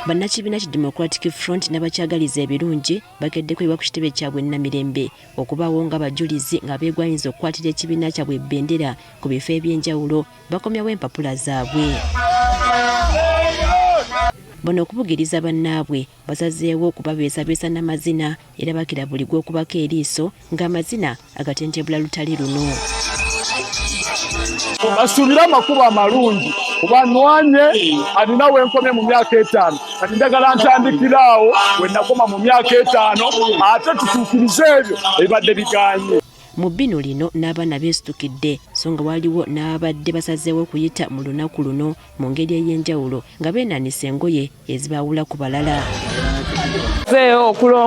Bannakibiina ki Democratic Front n'abakyagaliza ebirungi bakedde kwebwa ku kitebe kyabwe Namirembe okubaawo nga bajulizi nga beegwanyiza okukwatira ekibiina kyabwe Bendera ku bifo eby'enjawulo bakomyawo empapula zaabwe. Bono okubugiriza bannaabwe basazeewo okubabeesabeesa n'amazina era bakira buli gw'okubako eriiso ng'amazina agatentebula lutali luno. Basuubira amakubo amalungi kubanwanye alina wenkomye mu myaka 5 kati ndagala ntandikiraawo we nakoma mu myaka 5 ate tutuukirize ebyo ebibadde biganye. Mu bbino lino n'abaana beesitukidde so nga waliwo n'abadde basazeewo okuyita mu lunaku luno mu ngeri ey'enjawulo nga beenaanisa engoye ezibaawula ku balala.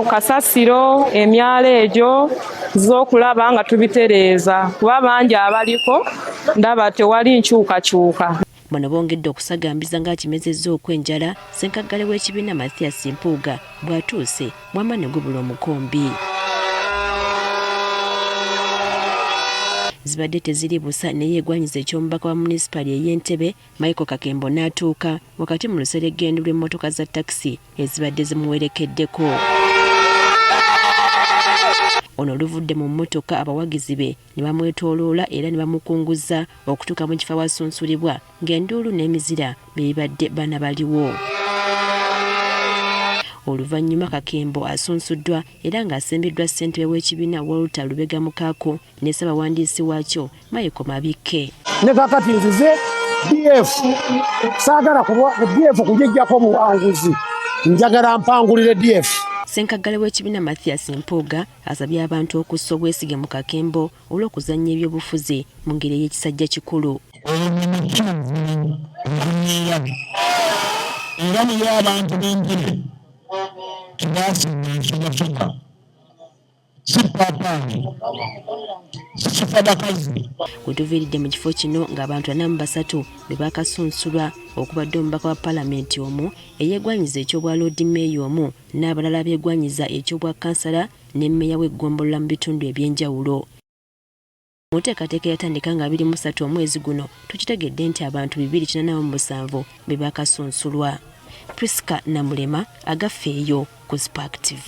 Kasasiro emyalo egyo z'okulaba nga tubitereeza kuba bangi abaliko ndaba tewali nkyukakyuka. Bano bongedde okusagambiza ng'akimezezza okwenjala ssenkaggale w'ekibiina Mathias Mpuuga bw'atuuse mwama ne gubula omukombi. Zibadde teziri busa ne yeegwanyiza eky'omubaka wa munisipali ey'Entebbe Michael Kakembo n'atuuka wakati mu luseregendo lw'emmotoka za takisi ezibadde zimuwerekeddeko. Ono oluvudde mu mmotoka abawagizi be ne bamwetooloola era ne bamukunguza okutuuka mu kifo awasunsulibwa ng'enduulu n'emizira bibadde bana baliwo. Oluvannyuma Kakembo asunsuddwa era ng'asembeddwa ssentebe w'ekibiina Walter Lubega Mukaako ne ssaabawandiisi waakyo Michael Mabikke. Ne kakati nzize DF saagala kuba DF kugijjako buwanguzi njagala mpangulire DF. Ssenkaggale w'ekibiina Mathias Mpuuga asabye abantu okussa obwesige mu Kakembo olw'okuzannya ebyobufuzi mu ngeri ey'ekisajja kikulu. Wetuviiridde mu kifo kino ng'abantu 43 be baakasunsulwa okubadde omubaka wa Paalamenti omu eyeegwanyiza eky'obwa Lord Mayor omu n'abalala beegwanyiza eky'obwa kansala ne mmeeya w'eggombolola mu bitundu eby'enjawulo. Mu nteekateeka yatandika nga 23 omwezi guno tukitegedde nti abantu 247 be baakasunsulwa. Priska Namulema agafeeyo ku Spark TV.